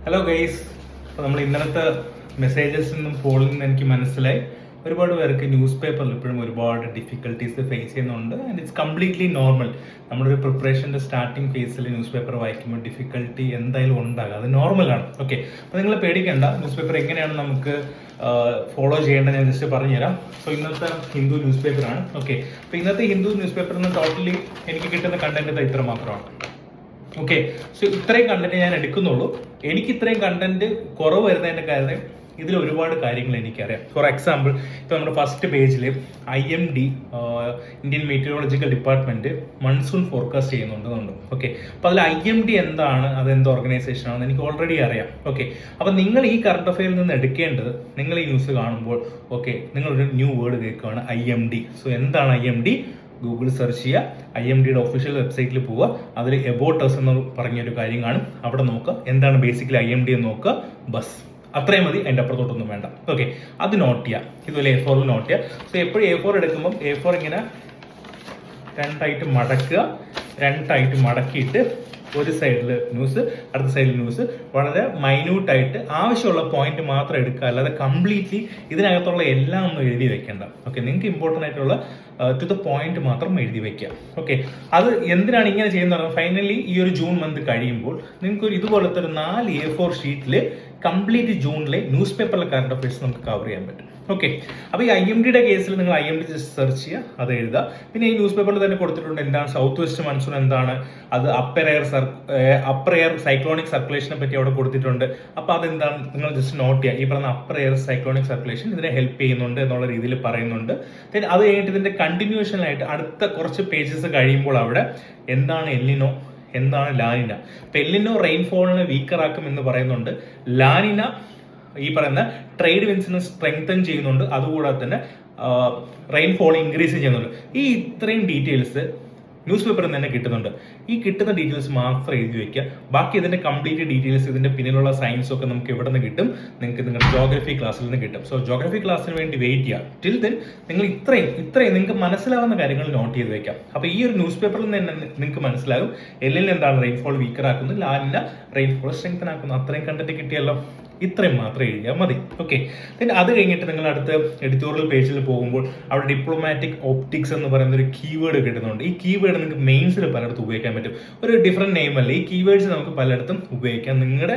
Hello guys. അപ്പോൾ നമ്മൾ ഇന്നലത്തെ മെസ്സേജസിൽ നിന്നും പോളിൽ നിന്ന് എനിക്ക് മനസ്സിലായി ഒരുപാട് പേർക്ക് ന്യൂസ് പേപ്പറിൽ ഇപ്പോഴും ഒരുപാട് ഡിഫിക്കൽട്ടീസ് ഫേസ് ചെയ്യുന്നുണ്ട്. And it's completely normal. നമ്മുടെ ഒരു പ്രിപ്പറേഷൻ്റെ സ്റ്റാർട്ടിങ് ഫേസിൽ ന്യൂസ് പേപ്പർ വായിക്കുമ്പോൾ ഡിഫിക്കൽട്ടി എന്തായാലും ഉണ്ടാകും, അത് നോർമലാണ്. ഓക്കെ, അപ്പോൾ നിങ്ങൾ പേടിക്കേണ്ട. ന്യൂസ് പേപ്പർ എങ്ങനെയാണ് നമുക്ക് ഫോളോ ചെയ്യേണ്ടത് ഞാൻ ജസ്റ്റ് പറഞ്ഞുതരാം. സോ ഇന്നത്തെ ഹിന്ദു ന്യൂസ് പേപ്പറാണ്. ഓക്കെ, അപ്പോൾ ഇന്നത്തെ ഹിന്ദു ന്യൂസ് പേപ്പറിൽ നിന്ന് ടോട്ടലി എനിക്ക് കിട്ടുന്ന കണ്ടന്റ് ഇത്ര മാത്രമാണ്. ഓക്കെ, സോ ഇത്രയും കണ്ടന്റ് ഞാൻ എടുക്കുന്നുള്ളൂ. എനിക്ക് ഇത്രയും കണ്ടന്റ് കുറവ് വരുന്നതിൻ്റെ കാര്യം ഇതിൽ ഒരുപാട് കാര്യങ്ങൾ എനിക്കറിയാം. ഫോർ എക്സാമ്പിൾ, ഇപ്പോൾ നമ്മുടെ ഫസ്റ്റ് പേജിൽ IMD Indian meteorological department monsoon forecast ചെയ്യുന്നുണ്ട്. ഓക്കെ, അപ്പോൾ അതിൽ IMD എന്താണ്, അതെന്ത് ഓർഗനൈസേഷൻ ആണെന്ന് എനിക്ക് ഓൾറെഡി അറിയാം. ഓക്കെ, അപ്പോൾ നിങ്ങൾ ഈ കറണ്ട് അഫെയറിൽ നിന്ന് എടുക്കേണ്ടത്, നിങ്ങൾ ഈ ന്യൂസ് കാണുമ്പോൾ ഓക്കെ നിങ്ങളൊരു ന്യൂ വേർഡ് കേൾക്കുകയാണ് IMD. സോ എന്താണ് IMD? ഗൂഗിൾ സെർച്ച് ചെയ്യുക, IMDയുടെ ഒഫീഷ്യൽ വെബ്സൈറ്റിൽ പോവുക, അതിൽ എബൌട്ട് അസ് എന്ന് പറഞ്ഞൊരു കാര്യം കാണും, അവിടെ നോക്കുക എന്താണ് ബേസിക്കലി IMD എന്ന് നോക്കുക. ബസ് അത്രയും മതി, അതിൻ്റെ അപ്പുറത്തോട്ടൊന്നും വേണ്ട. ഓക്കെ, അത് നോട്ട് ചെയ്യുക. ഇതുപോലെ A4 നോട്ട് ചെയ്യുക. സോ എപ്പോഴും A4 എടുക്കുമ്പം A4 ഇങ്ങനെ രണ്ടായിട്ട് മടക്കിയിട്ട് ഒരു സൈഡിൽ ന്യൂസ്, അടുത്ത സൈഡിൽ ന്യൂസ്, വളരെ മൈന്യൂട്ടായിട്ട് ആവശ്യമുള്ള പോയിന്റ് മാത്രം എടുക്കുക, അല്ലാതെ കംപ്ലീറ്റ്ലി ഇതിനകത്തുള്ള എല്ലാം ഒന്നും എഴുതി വെക്കേണ്ട. ഓക്കെ, നിങ്ങൾക്ക് ഇമ്പോർട്ടൻ്റ് ആയിട്ടുള്ള ടു ദ പോയിന്റ് മാത്രം എഴുതി വെക്കുക. ഓക്കെ, അത് എന്തിനാണ് ഇങ്ങനെ ചെയ്യുന്നത്? ഫൈനലി ഈ ഒരു ജൂൺ മന്ത് കഴിയുമ്പോൾ നിങ്ങൾക്ക് ഒരു ഇതുപോലത്തെ ഒരു 4 A4 ഷീറ്റിൽ കംപ്ലീറ്റ് ജൂണിലെ ന്യൂസ് പേപ്പറിലെ കറണ്ട് അഫയേഴ്സ് നമുക്ക് കവർ ചെയ്യാൻ പറ്റും. ഓക്കെ, അപ്പോൾ ഈ IMDയുടെ കേസിൽ നിങ്ങൾ IMD ജസ്റ്റ് സെർച്ച് ചെയ്യുക, അത് എഴുതുക. പിന്നെ ഈ ന്യൂസ് പേപ്പറിൽ തന്നെ കൊടുത്തിട്ടുണ്ട് എന്താണ് സൗത്ത് വെസ്റ്റ് മൺസൂൺ എന്താണ്, അത് അപ്പർ എയർ സൈക്ലോണിക് സർക്കുലേഷനെ പറ്റി അവിടെ കൊടുത്തിട്ടുണ്ട്. അപ്പോൾ അതെന്താണ് നിങ്ങൾ ജസ്റ്റ് നോട്ട് ചെയ്യുക. ഈ പറഞ്ഞ അപ്പർ എയർ സൈക്ലോണിക് സർക്കുലേഷൻ ഇതിനെ ഹെൽപ്പ് ചെയ്യുന്നുണ്ട് എന്നുള്ള രീതിയിൽ പറയുന്നുണ്ട്. ദെൻ അത് കഴിഞ്ഞിട്ട് ഇതിന്റെ കണ്ടിന്യൂഷനായിട്ട് അടുത്ത കുറച്ച് പേജസ് കഴിയുമ്പോൾ അവിടെ എന്താണ് എൽനിനോ, എന്താണ് ലാനിന. അപ്പൊ എൽനിനോ റെയിൻഫോളിനെ വീക്കറാക്കും എന്ന് പറയുന്നുണ്ട്. ലാനിന ഈ പറയുന്ന ട്രേഡ് വിൻസിനെ സ്ട്രെങ്തൻ ചെയ്യുന്നുണ്ട്, അതുകൂടാതെ തന്നെ റെയിൻഫോൾ ഇൻക്രീസ് ചെയ്യുന്നുണ്ട്. ഈ ഇത്രയും ഡീറ്റെയിൽസ് ന്യൂസ് പേപ്പറിൽ നിന്ന് തന്നെ കിട്ടുന്നുണ്ട്. ഈ കിട്ടുന്ന ഡീറ്റെയിൽസ് മാത്രം എഴുതി വെക്കുക. ബാക്കി ഇതിന്റെ കംപ്ലീറ്റ് ഡീറ്റെയിൽസ്, ഇതിന്റെ പിന്നിലുള്ള സയൻസും ഒക്കെ നമുക്ക് എവിടെ നിന്ന് കിട്ടും? നിങ്ങൾക്ക് നിങ്ങളുടെ ജോഗ്രഫി ക്ലാസ്സിൽ നിന്ന് കിട്ടും. സോ ജോഗ്രഫി ക്ലാസ്സിന് വേണ്ടി വെയിറ്റ് ചെയ്യുക. ടിൽ ദെൻ നിങ്ങൾ ഇത്രയും നിങ്ങൾക്ക് മനസ്സിലാവുന്ന കാര്യങ്ങൾ നോട്ട് ചെയ്ത് വെക്കാം. അപ്പോൾ ഈ ഒരു ന്യൂസ് പേപ്പറിൽ നിന്ന് തന്നെ നിങ്ങൾക്ക് മനസ്സിലാകും എല്ലിൽ എന്താണ് റെയിൻഫോൾ വീക്കർ ആക്കുന്നത്, ലാനിന റെയിൻഫോൾ സ്ട്രെങ്തൻ ആക്കുന്നു. അത്രയും കണ്ടന്റ് കിട്ടിയല്ലോ, ഇത്രയും മാത്രം എഴുതിയാൽ മതി. ഓക്കെ, പിന്നെ അത് കഴിഞ്ഞിട്ട് നിങ്ങൾ അടുത്ത എഡിറ്റോറിയൽ പേജിൽ പോകുമ്പോൾ അവിടെ ഡിപ്ലോമാറ്റിക് ഓപ്റ്റിക്സ് എന്ന് പറയുന്ന ഒരു കീവേഡ് കിട്ടുന്നുണ്ട്. ഈ കീവേഡ് നിങ്ങൾക്ക് മെയിൻസിൽ പലയിടത്തും ഉപയോഗിക്കാൻ പറ്റും. ഒരു ഡിഫറെന്റ് നെയിം അല്ല, ഈ കീവേഡ്സ് നമുക്ക് പലയിടത്തും ഉപയോഗിക്കാം. നിങ്ങളുടെ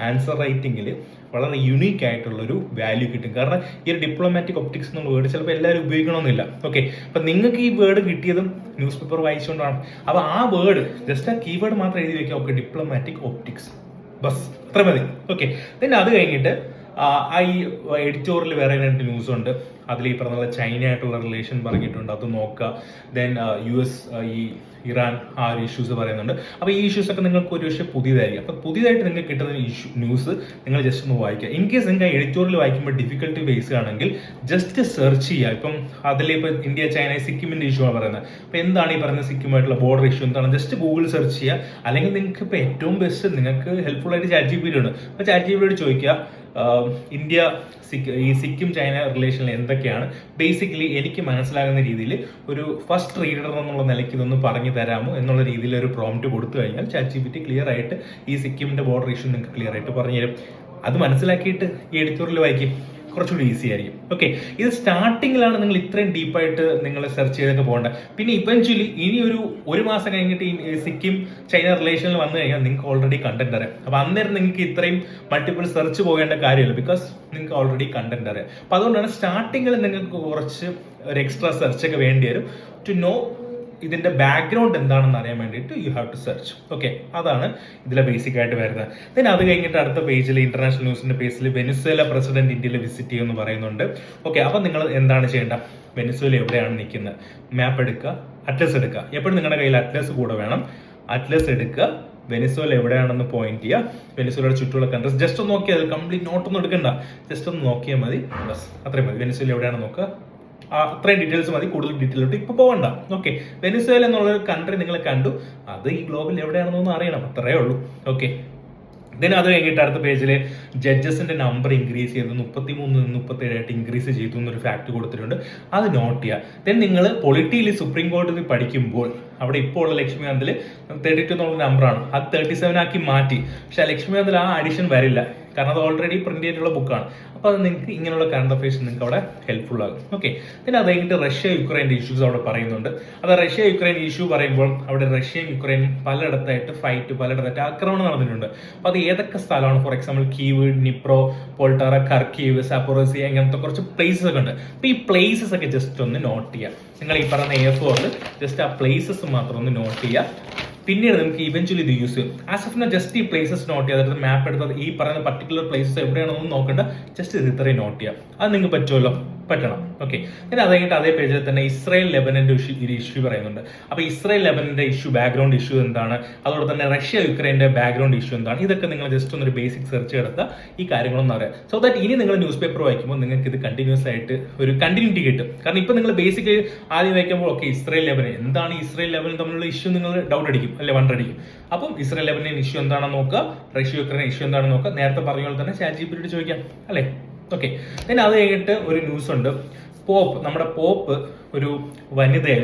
ആൻസർ റൈറ്റിംഗിൽ വളരെ യുണീക്ക് ആയിട്ടുള്ളൊരു വാല്യൂ കിട്ടും. കാരണം ഈ ഒരു ഡിപ്ലോമാറ്റിക് ഓപ്റ്റിക്സ് എന്നുള്ള വേർഡ് ചിലപ്പോൾ എല്ലാവരും ഉപയോഗിക്കണമെന്നില്ല. ഓക്കെ, അപ്പം നിങ്ങൾക്ക് ഈ വേർഡ് കിട്ടിയതും ന്യൂസ് പേപ്പർ വായിച്ചുകൊണ്ടാണ്. അപ്പോൾ ആ വേർഡ് ജസ്റ്റ് ആ കീവേഡ് മാത്രം എഴുതി വെക്കാം. ഓക്കെ, ഡിപ്ലോമാറ്റിക് ഓപ്റ്റിക്സ്, ബസ് അത്ര മതി. ഓക്കെ, പിന്നെ അത് കഴിഞ്ഞിട്ട് ഈ എഡിറ്റോറിയൽ വേറെ 2 ന്യൂസ് ഉണ്ട്. അതിൽ ഈ പറഞ്ഞ ചൈനയായിട്ടുള്ള റിലേഷൻ പറഞ്ഞിട്ടുണ്ട്, അത് നോക്കുക. ദെൻ US ഈ ഇറാൻ ആ ഒരു ഇഷ്യൂസ് പറയുന്നുണ്ട്. അപ്പോൾ ഈ ഇഷ്യൂസ് ഒക്കെ നിങ്ങൾക്ക് ഒരു പക്ഷേ പുതിയതായിരിക്കും. അപ്പോൾ പുതിയതായിട്ട് നിങ്ങൾക്ക് കിട്ടുന്ന ന്യൂസ് നിങ്ങൾ ജസ്റ്റ് ഒന്ന് വായിക്കുക. ഇൻ കേസ് നിങ്ങൾക്ക് എഡിറ്റോറിയൽ വായിക്കുമ്പോൾ ഡിഫിക്കൽട്ടി ഫേസ് ആണെങ്കിൽ ജസ്റ്റ് സെർച്ച് ചെയ്യുക. ഇപ്പം അതിലിപ്പോൾ ഇന്ത്യ ചൈന സിക്കിമിൻ്റെ ഇഷ്യൂ ആണ് പറയുന്നത്. അപ്പോൾ എന്താണ് ഈ പറയുന്നത് സിക്കിമായിട്ടുള്ള ബോർഡർ ഇഷ്യൂ എന്താണ്, ജസ്റ്റ് ഗൂഗിൾ സെർച്ച് ചെയ്യുക. അല്ലെങ്കിൽ നിങ്ങൾക്ക് ഇപ്പോൾ ഏറ്റവും ബെസ്റ്റ് നിങ്ങൾക്ക് ഹെൽപ്ഫുൾ ആയിട്ട് ChatGPT ഉണ്ട്. അപ്പോൾ ChatGPT ചോദിക്കുക ഇന്ത്യ ഈ സിക്കിം ചൈന റിലേഷനിൽ എന്തൊക്കെയാണ് ബേസിക്കലി എനിക്ക് മനസ്സിലാകുന്ന രീതിയിൽ ഒരു ഫസ്റ്റ് റീഡർ എന്നുള്ള നിലയ്ക്ക് ഇതൊന്ന് പറഞ്ഞു തരാമോ എന്നുള്ള രീതിയിൽ ഒരു പ്രോംപ്റ്റ് കൊടുത്തു കഴിഞ്ഞാൽ ChatGPT ക്ലിയർ ആയിട്ട് ഈ സിക്കിമിന്റെ ബോർഡർ ഇഷ്യൂ നിങ്ങൾക്ക് ക്ലിയർ ആയിട്ട് പറഞ്ഞു തരും. അത് മനസ്സിലാക്കിയിട്ട് ഈ എഡിറ്റോറിയൽ വായിക്കും, കുറച്ചുകൂടി ഈസി ആയിരിക്കും. ഓക്കെ, ഇത് സ്റ്റാർട്ടിങ്ങിലാണ് നിങ്ങൾ ഇത്രയും ഡീപ്പായിട്ട് നിങ്ങൾ സെർച്ച് ചെയ്തൊക്കെ പോകേണ്ട. പിന്നെ ഇവൻച്വലി ഇനി ഒരു മാസം കഴിഞ്ഞിട്ട് ഈ സിക്കിം ചൈന റിലേഷനിൽ വന്നു കഴിഞ്ഞാൽ നിങ്ങൾക്ക് ഓൾറെഡി കണ്ടന്റ് അറിയാം. അപ്പോൾ അന്നേരം നിങ്ങൾക്ക് ഇത്രയും മൾട്ടിപ്പിൾ സെർച്ച് പോകേണ്ട കാര്യമില്ല, ബിക്കോസ് നിങ്ങൾക്ക് ഓൾറെഡി കണ്ടന്റ് അറിയാം. അപ്പോൾ അതുകൊണ്ടാണ് സ്റ്റാർട്ടിങ്ങിൽ നിങ്ങൾക്ക് കുറച്ച് ഒരു എക്സ്ട്രാ സെർച്ച് ഒക്കെ വേണ്ടി വരും ടു നോ ഇതിന്റെ ബാക്ക്ഗ്രൗണ്ട് എന്താണെന്ന് അറിയാൻ വേണ്ടിയിട്ട് you have to search. Okay, അതാണ് ഇതിലെ ബേസിക് ആയിട്ട് വരുന്നത്. പിന്നെ അത് കഴിഞ്ഞിട്ട് അടുത്ത പേജിൽ ഇന്റർനാഷണൽ ന്യൂസിന്റെ പേജിൽ വെനിസ്വേല പ്രസിഡന്റ് ഇന്ത്യയിൽ വിസിറ്റ് ചെയ്യുമെന്ന് പറയുന്നുണ്ട്. ഓക്കെ, അപ്പം നിങ്ങൾ എന്താണ് ചെയ്യേണ്ടത്? വെനിസ്വേല എവിടെയാണ് നിൽക്കുന്നത്, മാപ്പ് എടുക്കുക, അറ്റ്ലസ് എടുക്കുക. എപ്പോഴും നിങ്ങളുടെ കയ്യിൽ അറ്റ്ലസ് കൂടെ വേണം. അറ്റ്ലസ് എടുക്കുക, വെനിസ്വേല എവിടെയാണെന്ന് പോയിന്റ് ചെയ്യുക. വെനിസ്വേലയുടെ ചുറ്റുമുള്ള കൺട്രീസ് ജസ്റ്റ് ഒന്ന് നോക്കിയാൽ, കംപ്ലീറ്റ് നോട്ടൊന്നും എടുക്കണ്ട, ജസ്റ്റ് ഒന്ന് നോക്കിയാൽ മതി. ബസ് അത്രയും മതി. വെനിസ്വേല എവിടെയാണെന്ന് നോക്കുക, അത്രയും ഡീറ്റെയിൽസ് മതി, കൂടുതൽ ഡീറ്റെയിലോട്ട് ഇപ്പൊ പോകണ്ട. ഓക്കെ, വെനിസ്വേല എന്നുള്ളൊരു കൺട്രി നിങ്ങൾ കണ്ടു, അത് ഈ ഗ്ലോബിൽ എവിടെയാണെന്നൊന്നും അറിയണം, അത്രേ ഉള്ളൂ. ഓക്കെ, ദെൻ അത് കഴിഞ്ഞിട്ട് അടുത്ത പേജിൽ ജഡ്ജസിന്റെ നമ്പർ ഇൻക്രീസ് ചെയ്ത് 33 നിന്ന് 37 ആയിട്ട് ഇൻക്രീസ് ചെയ്തു എന്നൊരു ഫാക്ട് കൊടുത്തിട്ടുണ്ട്. അത് നോട്ട് ചെയ്യുക. ദെൻ നിങ്ങൾ പൊളിറ്റിയിൽ സുപ്രീം കോടതി പഠിക്കുമ്പോൾ അവിടെ ഇപ്പോൾ ഉള്ള ലക്ഷ്മികാന്തിൽ 32 എന്നുള്ള നമ്പറാണ്, അത് 37 ആക്കി മാറ്റി. പക്ഷെ ലക്ഷ്മികാന്തിൽ ആ അഡീഷൻ വരില്ല, കാരണം അത് ഓൾറെഡി പ്രിന്റ് ചെയ്തിട്ടുള്ള ബുക്കാണ്. അപ്പോൾ അത് നിങ്ങൾക്ക് ഇങ്ങനെയുള്ള കറണ്ട് അഫയേഴ്സ് നിങ്ങൾക്ക് അവിടെ ഹെൽപ്ഫുൾ ആകും. ഓക്കെ, പിന്നെ അത് കഴിഞ്ഞിട്ട് റഷ്യ യുക്രൈൻ്റെ ഇഷ്യൂസ് അവിടെ പറയുന്നുണ്ട്. അത് റഷ്യ യുക്രൈൻ ഇഷ്യൂ പറയുമ്പോൾ അവിടെ റഷ്യയും യുക്രൈനും പലയിടത്തായിട്ട് ഫൈറ്റ്, പലയിടത്തായിട്ട് ആക്രമണം നടന്നിട്ടുണ്ട്. അപ്പോൾ അത് ഏതൊക്കെ സ്ഥലമാണ്? ഫോർ എക്സാമ്പിൾ കീവ്, നിപ്രോ, പോൾട്ടാറ, കർക്കീവ്, സാപ്പോറോസിയ, അങ്ങനത്തെ കുറച്ച് പ്ലേസസ് ഒക്കെ ഉണ്ട്. അപ്പോൾ ഈ പ്ലേസസ് ഒക്കെ ജസ്റ്റ് ഒന്ന് നോട്ട് ചെയ്യാം. നിങ്ങൾ ഈ പറയുന്ന A4 ജസ്റ്റ് ആ പ്ലേസസ് മാത്രം ഒന്ന് നോട്ട് ചെയ്യുക. പിന്നീട് നമുക്ക് ഇവൻച്വലി ഇത് യൂസ് ചെയ്യും. ആസ് ഓഫ് നോ ജസ്റ്റ് ഈ പ്ലേസസ് നോട്ട് ചെയ്യുക. അതായത് മാപ്പ് എടുത്തത് ഈ പറയുന്ന പർട്ടിക്കുലർ പ്ലേസസ് എവിടെയാണെന്ന് നോക്കേണ്ട, ജസ്റ്റ് ഇത് ഇത്രയും നോട്ട് ചെയ്യാം. അത് നിങ്ങൾക്ക് പറ്റുമല്ലോ? പറ്റണം. ഓക്കെ, പിന്നെ അത് കഴിഞ്ഞിട്ട് അതേ പേജിൽ തന്നെ ഇസ്രായേൽ ലെബനന്റെ ഇഷ്യൂ പറയുന്നുണ്ട്. അപ്പോൾ ഇസ്രായേൽ ലെബനന്റെ ഇഷ്യൂ, ബാക്ക്ഗ്രൗണ്ട് ഇഷ്യൂ എന്താണ്, അതുപോലെ തന്നെ റഷ്യ യുക്രൈൻ്റെ ബാക്ക്ഗ്രൗണ്ട് ഇഷ്യൂ എന്താണ്, ഇതൊക്കെ നിങ്ങൾ ജസ്റ്റ് ഒന്നൊരു ബേസിക് സെർച്ച് എടുത്താൽ ഈ കാര്യങ്ങളൊന്നും അറിയാം. സോ ദാറ്റ് ഇനി നിങ്ങൾ ന്യൂസ് പേപ്പർ വായിക്കുമ്പോൾ നിങ്ങൾക്ക് ഇത് കണ്ടിന്യൂസ് ആയിട്ട് ഒരു കണ്ടിന്യൂറ്റി കിട്ടും. കാരണം ഇപ്പം നിങ്ങൾ ബേസിക്കലി ആദ്യം വായിക്കുമ്പോൾ ഓക്കെ ഇസ്രായേൽ ലെബനൻ എന്താണ്, ഇസ്രായേൽ ലെബനൻ തമ്മിലുള്ള ഇഷ്യൂ നിങ്ങൾ ഡൗട്ട് അടിക്കും അല്ലെ, വണ്ടടിക്കും. അപ്പം ഇസ്രായേൽ ലെബനൻ ഇഷ്യൂ എന്താണെന്ന് നോക്കുക, റഷ്യ യുക്രൈൻ ഇഷ്യൂ എന്താണെന്ന് നോക്കുക. നേരത്തെ പറഞ്ഞ പോലെ തന്നെ ChatGPT ചോദിക്കാം അല്ലേ. ഓക്കെ, പിന്നെ അത് കഴിഞ്ഞിട്ട് ഒരു ന്യൂസ് ഉണ്ട്. നമ്മുടെ പോപ്പ് ഒരു വനിതയെ,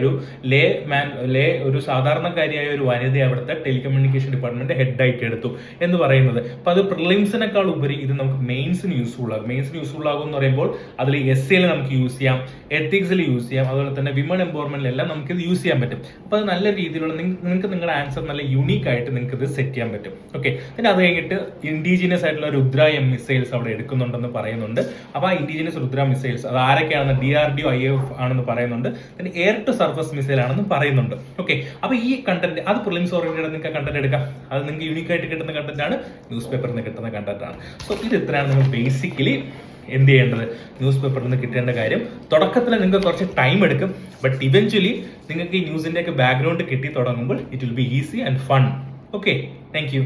ഒരു സാധാരണക്കാരിയായ ഒരു വനിതയെ അവിടുത്തെ ടെലികമ്മ്യൂണിക്കേഷൻ ഡിപ്പാർട്ട്മെന്റ് ഹെഡായിട്ട് എടുത്തു എന്ന് പറയുന്നത്. അപ്പൊ അത് പ്രിലിംസിനേക്കാൾ ഉപരി ഇത് നമുക്ക് മെയിൻസിന് യൂസ്ഫുൾ ആകും. മെയിൻസിന് യൂസ്ഫുൾ ആകും എന്ന് പറയുമ്പോൾ അതിൽ SCL നമുക്ക് യൂസ് ചെയ്യാം, എത്തിക്സിൽ യൂസ് ചെയ്യാം, അതുപോലെ തന്നെ വിമൺ എംപവർമെന്റിലെല്ലാം നമുക്ക് ഇത് യൂസ് ചെയ്യാൻ പറ്റും. അപ്പൊ അത് നല്ല രീതിയിലുള്ള നിങ്ങൾക്ക് നിങ്ങളുടെ ആൻസർ നല്ല യുണീക്ക് ആയിട്ട് നിങ്ങൾക്ക് ഇത് സെറ്റ് ചെയ്യാൻ പറ്റും. ഓക്കെ, പിന്നെ അത് കഴിഞ്ഞിട്ട് ഇൻഡിജിനിയസ് ആയിട്ടുള്ള രുദ്ര മിസൈൽസ് അവിടെ എടുക്കുന്നുണ്ടെന്ന് പറയുന്നുണ്ട്. അപ്പൊ ആ ഇൻഡിജിനിയസ് രുദ്ര മിസൈൽസ് അത് ആരൊക്കെയാണെന്ന് DRDO IAF ആണെന്ന് പറയുന്നുണ്ട്. പിന്നെ എയർ ടു സർഫസ് മിസൈൽ ആണെന്ന് പറയുന്നുണ്ട്. ഓക്കെ, അപ്പൊ ഈ കണ്ടന്റ് അത് പ്രിലിംസ് ഓറിയന്റഡ് നിങ്ങൾക്ക് കണ്ടന്റ് എടുക്കാം. അത് നിങ്ങൾക്ക് യൂണിക് ആയിട്ട് കിട്ടുന്ന കണ്ടന്റ് ആണ്, ന്യൂസ് പേപ്പറിൽ നിന്ന് കിട്ടുന്ന കണ്ടന്റ് ആണ്. സോ ഇത് ഇത്രയാണ് നിങ്ങൾ ബേസിക്കലി എന്ത് ചെയ്യേണ്ടത്, ന്യൂസ് പേപ്പറിൽ നിന്ന് കിട്ടേണ്ട കാര്യം. തുടക്കത്തിൽ നിങ്ങൾക്ക് കുറച്ച് ടൈം എടുക്കും, ബട്ട് ഇവൻച്വലി നിങ്ങൾക്ക് ഈ ന്യൂസിന്റെ ഒക്കെ ബാക്ക്ഗ്രൗണ്ട് കിട്ടി തുടങ്ങുമ്പോൾ it will be easy and fun. Okay, thank you.